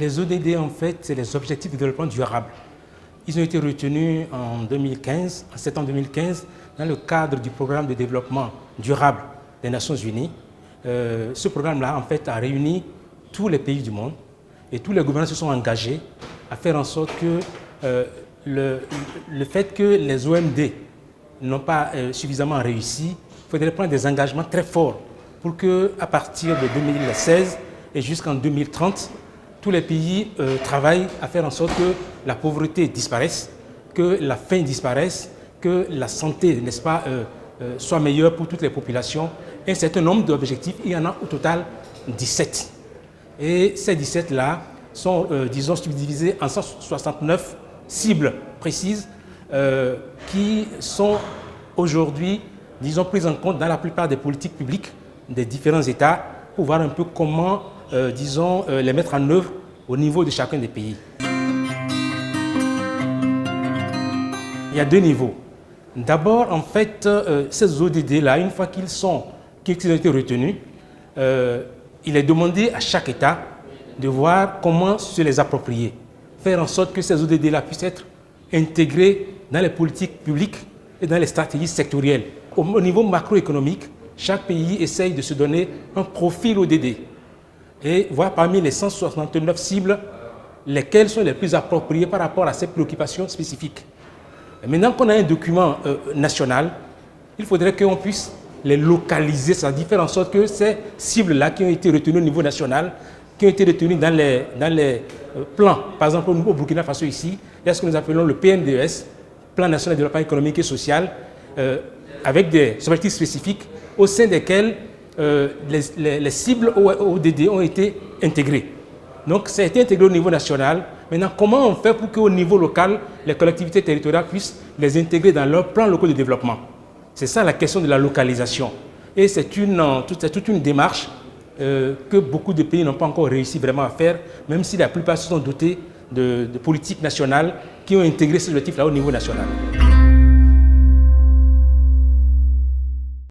Les ODD, en fait, c'est les objectifs de développement durable. Ils ont été retenus en 2015, en septembre 2015, dans le cadre du programme de développement durable des Nations Unies. Ce programme-là, en fait, a réuni tous les pays du monde et tous les gouvernements se sont engagés à faire en sorte que le fait que les OMD n'ont pas suffisamment réussi, il faudrait prendre des engagements très forts pour qu'à partir de 2016 et jusqu'en 2030, tous les pays travaillent à faire en sorte que la pauvreté disparaisse, que la faim disparaisse, que la santé, n'est-ce pas, soit meilleure pour toutes les populations. Un certain nombre d'objectifs, il y en a au total 17. Et ces 17-là sont, disons, subdivisés en 169 cibles précises qui sont aujourd'hui, disons, prises en compte dans la plupart des politiques publiques des différents États pour voir un peu comment, disons, les mettre en œuvre au niveau de chacun des pays. Il y a deux niveaux. D'abord, en fait, ces ODD-là, une fois qu'ils ont été retenus, il est demandé à chaque État de voir comment se les approprier, faire en sorte que ces ODD-là puissent être intégrés dans les politiques publiques et dans les stratégies sectorielles. Au niveau macroéconomique, chaque pays essaye de se donner un profil ODD et voir parmi les 169 cibles lesquelles sont les plus appropriées par rapport à ces préoccupations spécifiques. Maintenant qu'on a un document national, il faudrait qu'on puisse les localiser, c'est-à-dire faire en sorte que ces cibles-là qui ont été retenues au niveau national, qui ont été retenues dans les plans, par exemple au Burkina Faso ici, il y a ce que nous appelons le PNDES, Plan national de développement économique et social, avec des objectifs spécifiques au sein desquels les cibles ODD ont été intégrées. Donc ça a été intégré au niveau national. Maintenant, comment on fait pour qu'au niveau local, les collectivités territoriales puissent les intégrer dans leurs plans locaux de développement? C'est ça la question de la localisation. Et c'est toute une démarche que beaucoup de pays n'ont pas encore réussi vraiment à faire, même si la plupart se sont dotés de politiques nationales qui ont intégré ces objectifs-là au niveau national.